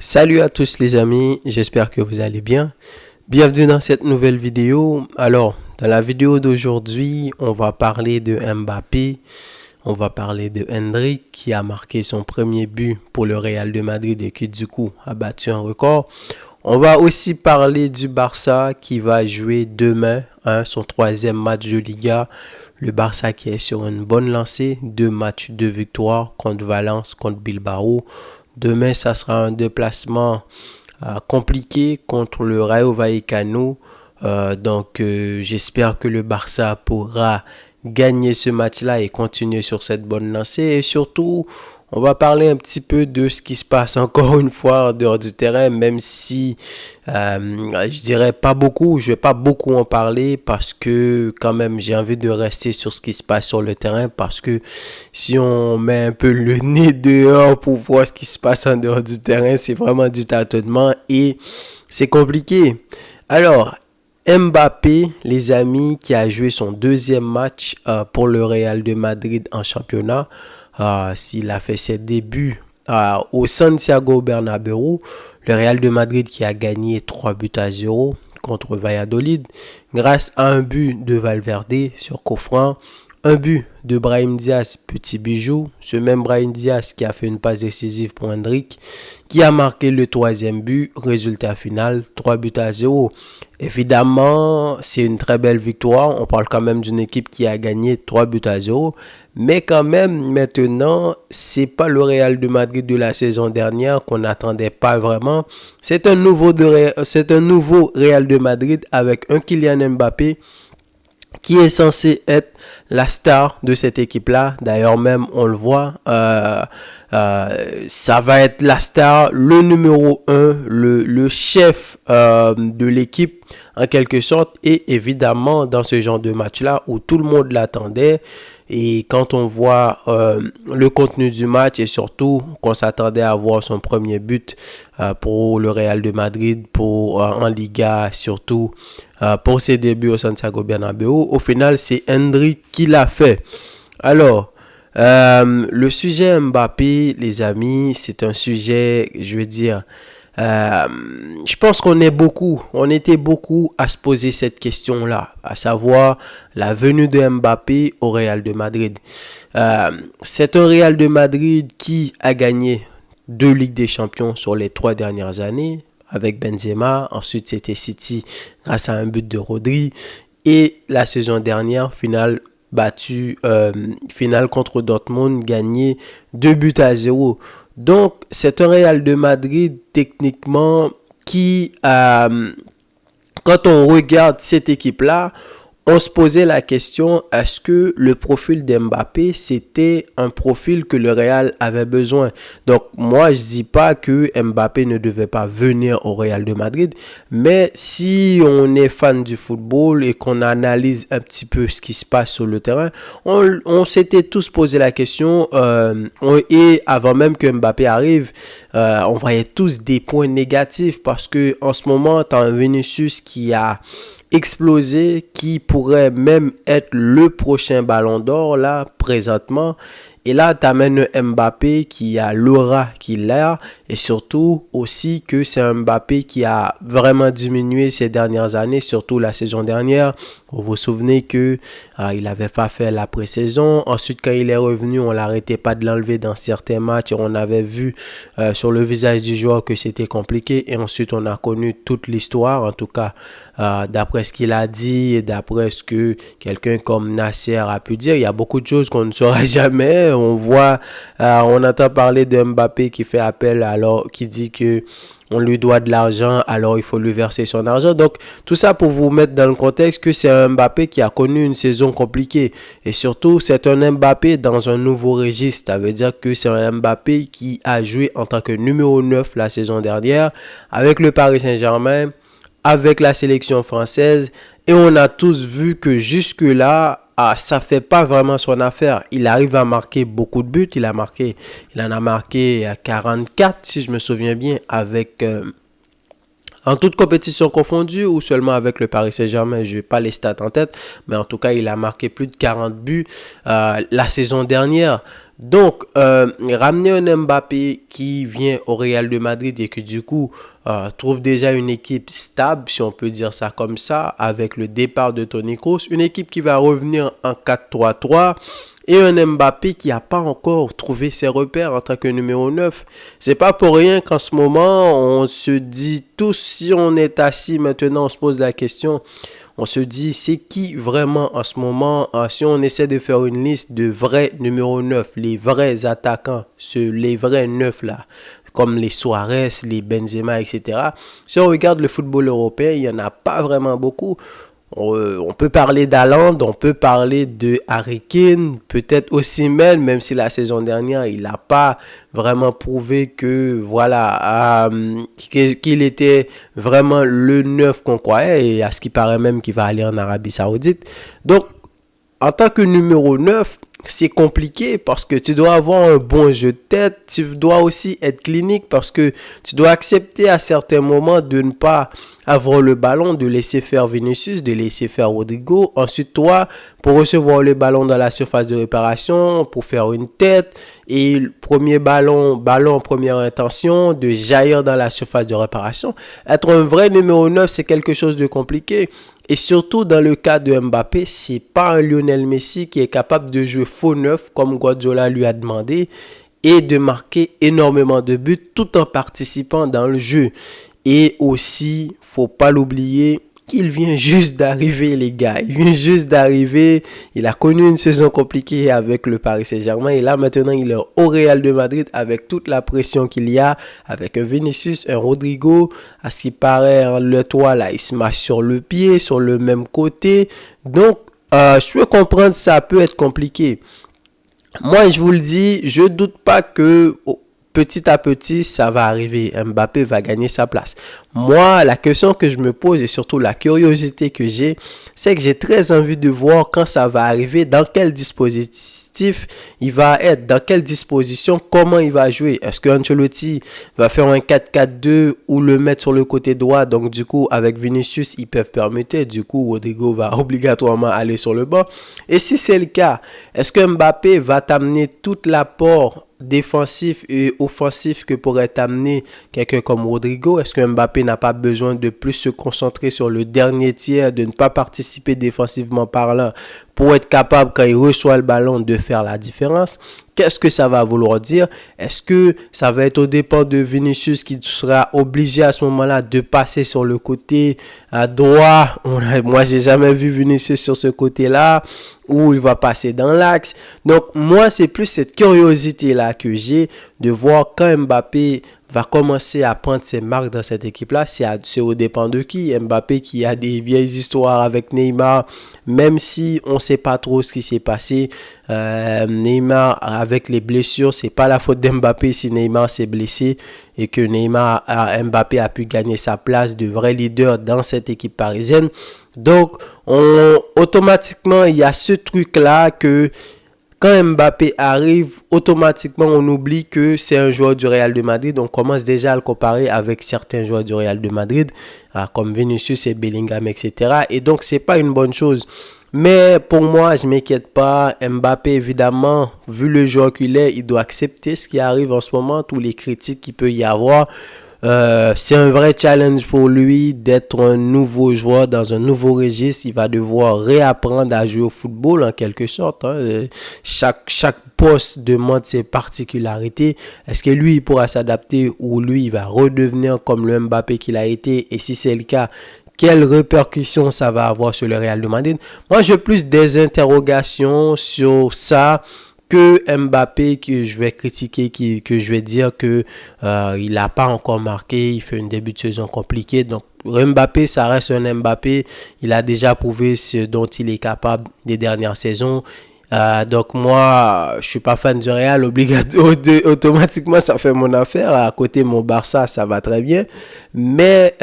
Salut à tous les amis, j'espère que vous allez bien. Bienvenue dans cette nouvelle vidéo. Alors, dans la vidéo d'aujourd'hui, on va parler de Mbappé, on va parler de Endrick qui a marqué son premier but pour le Real de Madrid et qui du coup a battu un record. On va aussi parler du Barça qui va jouer demain son troisième match de Liga. Le Barça qui est sur une bonne lancée, 2 matchs, 2 victoires contre Valence, contre Bilbao. Demain, ça sera un déplacement compliqué contre le Rayo Vallecano. J'espère que le Barça pourra gagner ce match-là et continuer sur cette bonne lancée. Et surtout, on va parler un petit peu de ce qui se passe encore une fois en dehors du terrain, même si je dirais pas beaucoup, je vais pas beaucoup en parler parce que quand même j'ai envie de rester sur ce qui se passe sur le terrain parce que si on met un peu le nez dehors pour voir ce qui se passe en dehors du terrain, c'est vraiment du tâtonnement et c'est compliqué. Alors, Mbappé, les amis, qui a joué son deuxième match pour le Real de Madrid en championnat, s'il a fait ses débuts au Santiago Bernabéu, le Real de Madrid qui a gagné 3-0 contre Valladolid grâce à un but de Valverde sur coup franc, un but de Brahim Diaz, petit bijou, ce même Brahim Diaz qui a fait une passe décisive pour Endrick, qui a marqué le troisième but, résultat final 3-0. Évidemment, c'est une très belle victoire, on parle quand même d'une équipe qui a gagné 3-0, mais quand même maintenant, c'est pas le Real de Madrid de la saison dernière qu'on n'attendait pas vraiment, c'est un nouveau Real de Madrid avec un Kylian Mbappé qui est censé être la star de cette équipe-là. D'ailleurs, même, on le voit, ça va être la star, le numéro 1, le chef de l'équipe, en quelque sorte. Et évidemment, dans ce genre de match-là, où tout le monde l'attendait, et quand on voit le contenu du match et surtout qu'on s'attendait à voir son premier but pour le Real de Madrid, en Liga, surtout pour ses débuts au Santiago Bernabéu, au final, c'est Endrick qui l'a fait. Alors, le sujet Mbappé, les amis, c'est un sujet, je veux dire, je pense qu'on était beaucoup à se poser cette question-là, à savoir la venue de Mbappé au Real de Madrid. C'est un Real de Madrid qui a gagné 2 Ligues des Champions sur les 3 dernières années avec Benzema. Ensuite, c'était City grâce à un but de Rodri. Et la saison dernière, finale contre Dortmund, gagné 2-0. Donc, c'est un Real de Madrid techniquement qui, quand on regarde cette équipe-là, on se posait la question, est-ce que le profil d'Mbappé, c'était un profil que le Real avait besoin? Donc, moi, je ne dis pas que Mbappé ne devait pas venir au Real de Madrid, mais si on est fan du football et qu'on analyse un petit peu ce qui se passe sur le terrain, on s'était tous posé la question, et avant même que Mbappé arrive, on voyait tous des points négatifs parce que en ce moment, tu as un Vinicius qui a explosé, qui pourrait même être le prochain ballon d'or là présentement. Et là, tu amènes Mbappé qui a l'aura qu'il a et surtout aussi que c'est un Mbappé qui a vraiment diminué ces dernières années, surtout la saison dernière. Vous vous souvenez que il n'avait pas fait la pré-saison. Ensuite, quand il est revenu, on l'arrêtait pas de l'enlever dans certains matchs et on avait vu sur le visage du joueur que c'était compliqué. Et ensuite, on a connu toute l'histoire, en tout cas d'après ce qu'il a dit et d'après ce que quelqu'un comme Nasser a pu dire. Il y a beaucoup de choses qu'on ne saura jamais. On voit, on entend parler de Mbappé qui fait appel alors qui dit que on lui doit de l'argent, alors il faut lui verser son argent. Donc, tout ça pour vous mettre dans le contexte que c'est un Mbappé qui a connu une saison compliquée. Et surtout, c'est un Mbappé dans un nouveau registre. Ça veut dire que c'est un Mbappé qui a joué en tant que numéro 9 la saison dernière avec le Paris Saint-Germain, avec la sélection française. Et on a tous vu que jusque-là, ça fait pas vraiment son affaire. Il arrive à marquer beaucoup de buts. Il en a marqué 44 si je me souviens bien avec en toute compétition confondue ou seulement avec le Paris Saint-Germain. Je n'ai pas les stats en tête, mais en tout cas il a marqué plus de 40 buts la saison dernière. Donc, ramener un Mbappé qui vient au Real de Madrid et que du coup trouve déjà une équipe stable, si on peut dire ça comme ça, avec le départ de Toni Kroos, une équipe qui va revenir en 4-3-3 et un Mbappé qui n'a pas encore trouvé ses repères en tant que numéro 9. C'est pas pour rien qu'en ce moment, on se dit tous, si on est assis maintenant, on se pose la question, on se dit, c'est qui vraiment en ce moment, si on essaie de faire une liste de vrais numéros 9, les vrais attaquants, les vrais 9 là, comme les Suarez, les Benzema, etc. Si on regarde le football européen, il n'y en a pas vraiment beaucoup. On peut parler d'Haaland, on peut parler de Harry Kane, peut-être Osimhen, même si la saison dernière, il n'a pas vraiment prouvé que, voilà, qu'il était vraiment le 9 qu'on croyait, et à ce qui paraît même qu'il va aller en Arabie Saoudite. Donc, en tant que numéro 9, c'est compliqué parce que tu dois avoir un bon jeu de tête, tu dois aussi être clinique parce que tu dois accepter à certains moments de ne pas avoir le ballon, de laisser faire Vinicius, de laisser faire Rodrigo. Ensuite, toi, pour recevoir le ballon dans la surface de réparation, pour faire une tête et le premier ballon en première intention, de jaillir dans la surface de réparation. Être un vrai numéro 9, c'est quelque chose de compliqué. Et surtout dans le cas de Mbappé, c'est pas un Lionel Messi qui est capable de jouer faux neuf comme Guardiola lui a demandé et de marquer énormément de buts tout en participant dans le jeu. Et aussi, faut pas l'oublier, il vient juste d'arriver, les gars. Il vient juste d'arriver. Il a connu une saison compliquée avec le Paris Saint-Germain. Et là, maintenant, il est au Real de Madrid avec toute la pression qu'il y a. Avec un Vinicius, un Rodrigo. À ce qui paraît, le toit, là, il se marche sur le pied, sur le même côté. Donc, je peux comprendre, ça peut être compliqué. Moi, je vous le dis, je doute pas que petit à petit, ça va arriver. Mbappé va gagner sa place. Moi, la question que je me pose et surtout la curiosité que j'ai, c'est que j'ai très envie de voir quand ça va arriver, dans quel dispositif il va être, dans quelle disposition, comment il va jouer. Est-ce que Ancelotti va faire un 4-4-2 ou le mettre sur le côté droit? Donc, du coup, avec Vinicius, ils peuvent permettre. Du coup, Rodrigo va obligatoirement aller sur le banc. Et si c'est le cas, est-ce que Mbappé va t'amener tout l'apport défensif et offensif que pourrait amener quelqu'un comme Rodrigo? Est-ce que Mbappé n'a pas besoin de plus se concentrer sur le dernier tiers, de ne pas participer défensivement parlant pour être capable, quand il reçoit le ballon, de faire la différence? Qu'est-ce que ça va vouloir dire? Est-ce que ça va être au dépend de Vinicius qui sera obligé à ce moment-là de passer sur le côté à droit? Moi, j'ai jamais vu Vinicius sur ce côté-là où il va passer dans l'axe. Donc, moi, c'est plus cette curiosité-là que j'ai de voir quand Mbappé va commencer à prendre ses marques dans cette équipe-là. C'est au dépend de qui? Mbappé qui a des vieilles histoires avec Neymar, même si on ne sait pas trop ce qui s'est passé. Neymar, avec les blessures, c'est pas la faute d'Mbappé si Neymar s'est blessé et que Mbappé a pu gagner sa place de vrai leader dans cette équipe parisienne. Donc, automatiquement, il y a ce truc-là que quand Mbappé arrive, automatiquement, on oublie que c'est un joueur du Real de Madrid. On commence déjà à le comparer avec certains joueurs du Real de Madrid, comme Vinicius et Bellingham, etc. Et donc, c'est pas une bonne chose. Mais pour moi, je ne m'inquiète pas. Mbappé, évidemment, vu le joueur qu'il est, il doit accepter ce qui arrive en ce moment, tous les critiques qu'il peut y avoir. C'est un vrai challenge pour lui d'être un nouveau joueur dans un nouveau registre. Il va devoir réapprendre à jouer au football en quelque sorte. Chaque poste demande ses particularités. Est-ce que lui, il pourra s'adapter ou lui, il va redevenir comme le Mbappé qu'il a été? Et si c'est le cas, quelles répercussions ça va avoir sur le Real de Madrid? Moi, j'ai plus des interrogations sur ça que Mbappé que je vais critiquer, que je vais dire que il n'a pas encore marqué, il fait un début de saison compliqué. Donc Mbappé, ça reste un Mbappé. Il a déjà prouvé ce dont il est capable des dernières saisons. Donc moi, je suis pas fan du Real, automatiquement ça fait mon affaire. À côté mon Barça, ça va très bien. Mais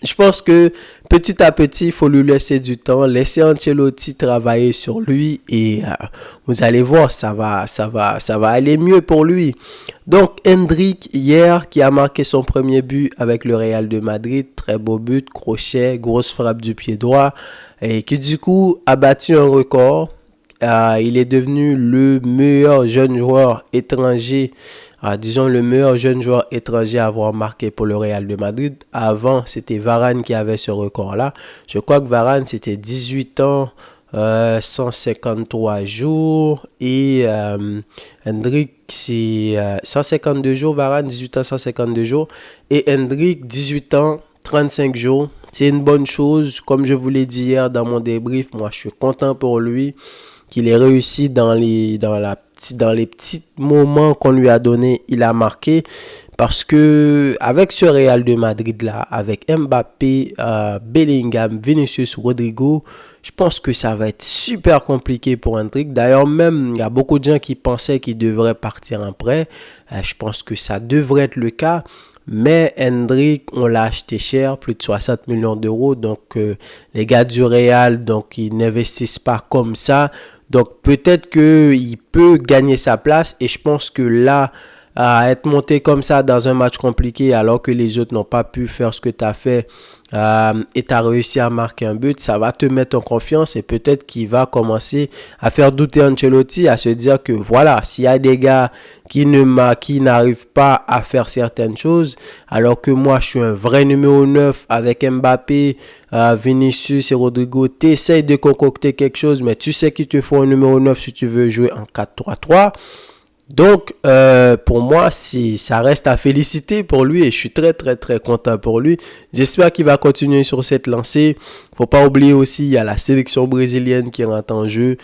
je pense que petit à petit, il faut lui laisser du temps, laisser Ancelotti travailler sur lui et vous allez voir, ça va aller mieux pour lui. Donc, Endrick, hier, qui a marqué son premier but avec le Real de Madrid, très beau but, crochet, grosse frappe du pied droit et qui du coup a battu un record. il est devenu le meilleur jeune joueur étranger, disons le meilleur jeune joueur étranger à avoir marqué pour le Real de Madrid. Avant, c'était Varane qui avait ce record-là. Je crois que Varane, c'était 18 ans, 153 jours. Et Hendrik, c'est 152 jours. Varane, 18 ans, 152 jours. Et Hendrik, 18 ans, 35 jours. C'est une bonne chose. Comme je vous l'ai dit hier dans mon débrief, moi, je suis content pour lui qu'il ait réussi dans les petits moments qu'on lui a donné, il a marqué. Parce que avec ce Real de Madrid là, avec Mbappé, Bellingham, Vinicius, Rodrigo, je pense que ça va être super compliqué pour Hendrik. D'ailleurs, même, il y a beaucoup de gens qui pensaient qu'il devrait partir en prêt. Je pense que ça devrait être le cas. Mais Hendrik, on l'a acheté cher, plus de 60 millions d'euros. Donc, les gars du Real, donc, ils n'investissent pas comme ça. Donc, peut-être qu'il peut gagner sa place. Et je pense que là, à être monté comme ça dans un match compliqué, alors que les autres n'ont pas pu faire ce que tu as fait, et tu as réussi à marquer un but, ça va te mettre en confiance. Et peut-être qu'il va commencer à faire douter Ancelotti, à se dire que voilà, s'il y a des gars qui n'arrivent pas à faire certaines choses, alors que moi je suis un vrai numéro 9 avec Mbappé, Vinicius et Rodrigo, tu essaies de concocter quelque chose, mais tu sais qu'il te faut un numéro 9 si tu veux jouer en 4-3-3. Donc, pour moi, ça reste à féliciter pour lui et je suis très, très, très content pour lui. J'espère qu'il va continuer sur cette lancée. Faut pas oublier aussi, il y a la sélection brésilienne qui rentre en jeu.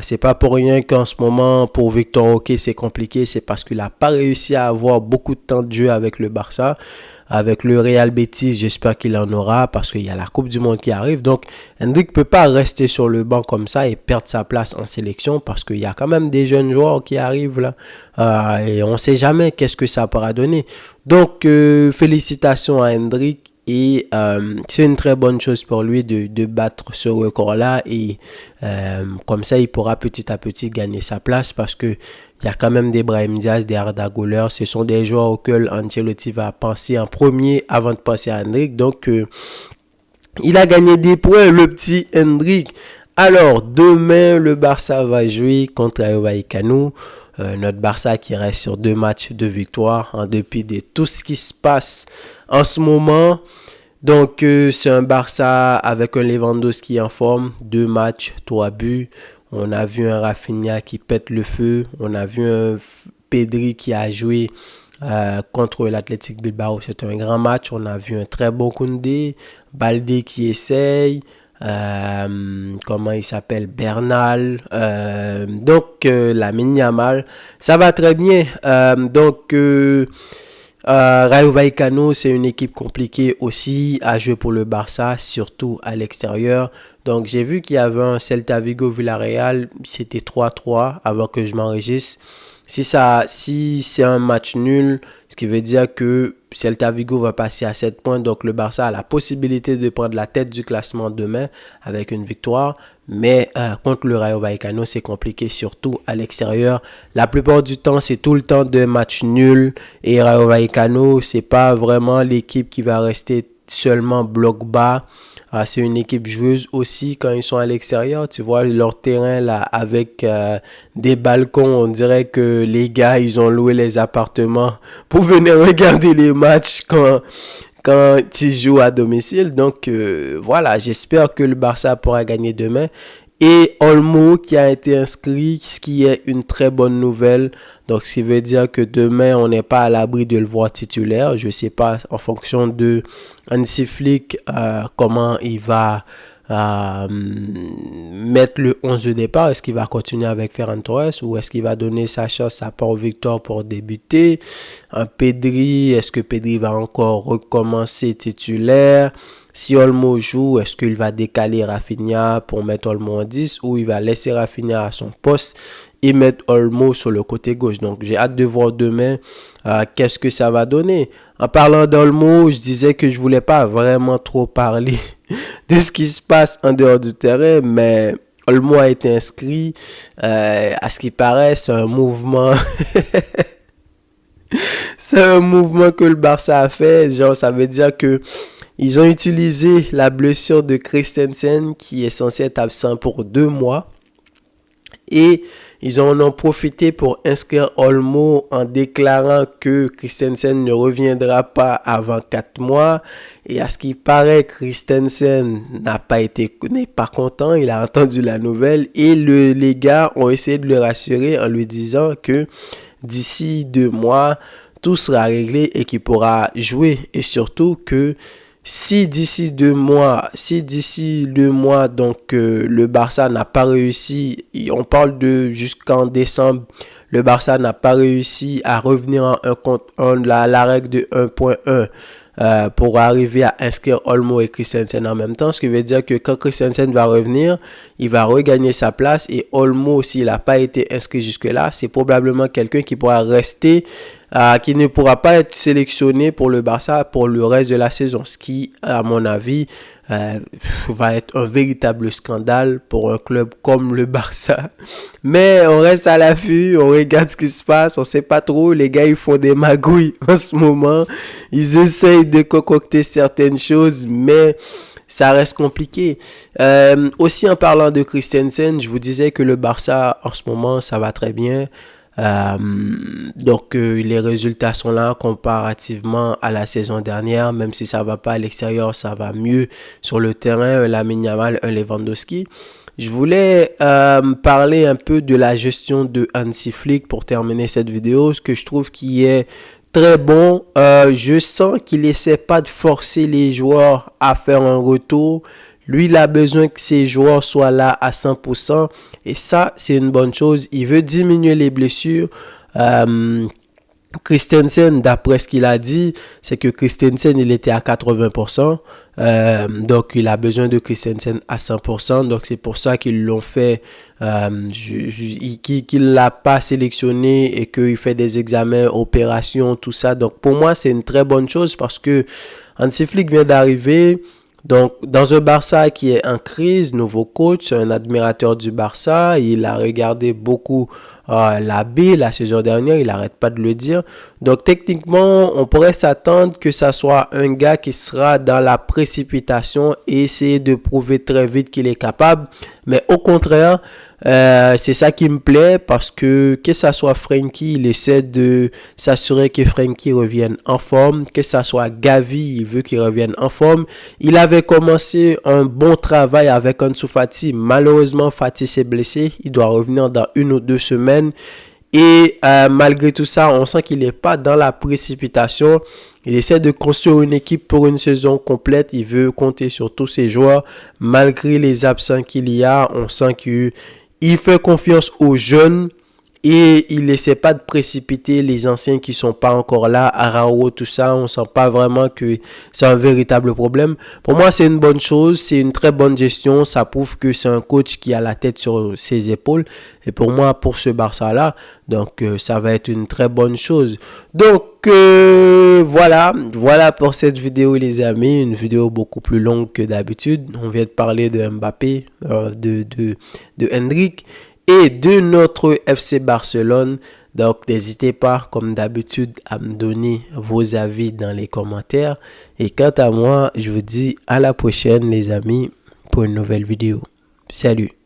C'est pas pour rien qu'en ce moment, pour Victor Roque, c'est compliqué. C'est parce qu'il n'a pas réussi à avoir beaucoup de temps de jeu avec le Barça. Avec le Real Betis, j'espère qu'il en aura parce qu'il y a la Coupe du Monde qui arrive. Donc, Hendrik ne peut pas rester sur le banc comme ça et perdre sa place en sélection parce qu'il y a quand même des jeunes joueurs qui arrivent là. Et on ne sait jamais qu'est-ce que ça pourra donner. Donc, félicitations à Hendrik. Et c'est une très bonne chose pour lui de battre ce record-là. Et comme ça, il pourra petit à petit gagner sa place parce que il y a quand même des Brahim Diaz, des Arda Güler. Ce sont des joueurs auxquels Ancelotti va penser en premier avant de penser à Hendrik. Donc, il a gagné des points, le petit Hendrik. Alors, demain, le Barça va jouer contre Rayo Vallecano. Notre Barça qui reste sur 2 matchs de victoire en dépit de tout ce qui se passe en ce moment. Donc, c'est un Barça avec un Lewandowski en forme. 2 matchs, 3 buts. On a vu un Rafinha qui pète le feu. On a vu un Pedri qui a joué contre l'Athletic Bilbao. C'est un grand match. On a vu un très bon Koundé. Balde qui essaye. Comment il s'appelle? Bernal. Lamine Yamal. Ça va très bien. Rayo Vallecano, c'est une équipe compliquée aussi à jouer pour le Barça, surtout à l'extérieur. Donc, j'ai vu qu'il y avait un Celta Vigo Villarreal, c'était 3-3 avant que je m'enregistre. Si c'est un match nul, ce qui veut dire que Celta Vigo va passer à 7 points. Donc, le Barça a la possibilité de prendre la tête du classement demain avec une victoire. Mais contre le Rayo Vallecano, c'est compliqué, surtout à l'extérieur. La plupart du temps, c'est tout le temps de matchs nuls. Et Rayo Vallecano, c'est pas vraiment l'équipe qui va rester seulement bloc bas. C'est une équipe joueuse aussi quand ils sont à l'extérieur. Tu vois leur terrain là avec des balcons. On dirait que les gars, ils ont loué les appartements pour venir regarder les matchs quand ils jouent à domicile. Donc voilà, j'espère que le Barça pourra gagner demain. Et Olmo qui a été inscrit, ce qui est une très bonne nouvelle. Donc, ce qui veut dire que demain, on n'est pas à l'abri de le voir titulaire. Je ne sais pas, en fonction de Hansi Flick, comment il va mettre le 11 de départ. Est-ce qu'il va continuer avec Ferran Torres ou est-ce qu'il va donner sa chance à Pau Victor pour débuter? Pedri, est-ce que Pedri va encore recommencer titulaire? Si Olmo joue, est-ce qu'il va décaler Rafinha pour mettre Olmo en 10 ou il va laisser Rafinha à son poste et mettre Olmo sur le côté gauche? Donc, j'ai hâte de voir demain qu'est-ce que ça va donner. En parlant d'Olmo, je disais que je voulais pas vraiment trop parler de ce qui se passe en dehors du terrain, mais Olmo a été inscrit. À ce qui paraît, c'est un mouvement... c'est un mouvement que le Barça a fait. Genre, ça veut dire que ils ont utilisé la blessure de Christensen qui est censé être absent pour 2 mois. Et ils en ont profité pour inscrire Olmo en déclarant que Christensen ne reviendra pas avant 4 mois. Et à ce qui paraît, Christensen n'est pas content. Il a entendu la nouvelle et les gars ont essayé de le rassurer en lui disant que d'ici 2 mois, tout sera réglé et qu'il pourra jouer. Et surtout que si d'ici 2 mois, donc le Barça n'a pas réussi, on parle de jusqu'en décembre, le Barça n'a pas réussi à revenir la règle de 1.1 pour arriver à inscrire Olmo et Christensen en même temps, ce qui veut dire que quand Christensen va revenir, il va regagner sa place et Olmo, s'il n'a pas été inscrit jusque-là, c'est probablement quelqu'un qui pourra rester, qui ne pourra pas être sélectionné pour le Barça pour le reste de la saison, ce qui, à mon avis, va être un véritable scandale pour un club comme le Barça. Mais on reste à l'affût, on regarde ce qui se passe, on sait pas trop, les gars ils font des magouilles en ce moment, ils essayent de concocter certaines choses, mais ça reste compliqué. Aussi en parlant de Christensen, je vous disais que le Barça en ce moment ça va très bien. Donc les résultats sont là comparativement à la saison dernière, même si ça va pas à l'extérieur, ça va mieux sur le terrain, un Lamine Yamal, un Lewandowski. Je voulais parler un peu de la gestion de Hansi Flick pour terminer cette vidéo, ce que je trouve qui est très bon. Je sens qu'il essaie pas de forcer les joueurs à faire un retour. Lui, il a besoin que ses joueurs soient là à 100%. Et ça, c'est une bonne chose. Il veut diminuer les blessures. Christensen, d'après ce qu'il a dit, c'est que Christensen, il était à 80%. Donc, il a besoin de Christensen à 100%. Donc, c'est pour ça qu'ils l'ont fait, qu'il ne l'a pas sélectionné et qu'il fait des examens, opérations, tout ça. Donc, pour moi, c'est une très bonne chose parce que Hansi Flick vient d'arriver. Donc, dans un Barça qui est en crise, nouveau coach, un admirateur du Barça, il a regardé beaucoup la B la saison dernière, il n'arrête pas de le dire. Donc, techniquement, on pourrait s'attendre que ça soit un gars qui sera dans la précipitation et essayer de prouver très vite qu'il est capable. Mais au contraire, c'est ça qui me plaît parce que ça soit Frenkie, il essaie de s'assurer que Frenkie revienne en forme. Que ça soit Gavi, il veut qu'il revienne en forme. Il avait commencé un bon travail avec Ansu Fati. Malheureusement, Fati s'est blessé. Il doit revenir dans 1 ou 2 semaines. Et malgré tout ça, on sent qu'il n'est pas dans la précipitation. Il essaie de construire une équipe pour une saison complète. Il veut compter sur tous ses joueurs. Malgré les absents qu'il y a, on sent qu'il fait confiance aux jeunes. Et il n'essaie pas de précipiter les anciens qui ne sont pas encore là. Araujo, tout ça, on ne sent pas vraiment que c'est un véritable problème. Pour moi, c'est une bonne chose. C'est une très bonne gestion. Ça prouve que c'est un coach qui a la tête sur ses épaules. Et pour moi, pour ce Barça-là, donc ça va être une très bonne chose. Donc, voilà pour cette vidéo, les amis. Une vidéo beaucoup plus longue que d'habitude. On vient de parler de Mbappé, de Endrick et de notre FC Barcelone. Donc, n'hésitez pas, comme d'habitude, à me donner vos avis dans les commentaires. Et quant à moi, je vous dis à la prochaine, les amis, pour une nouvelle vidéo. Salut!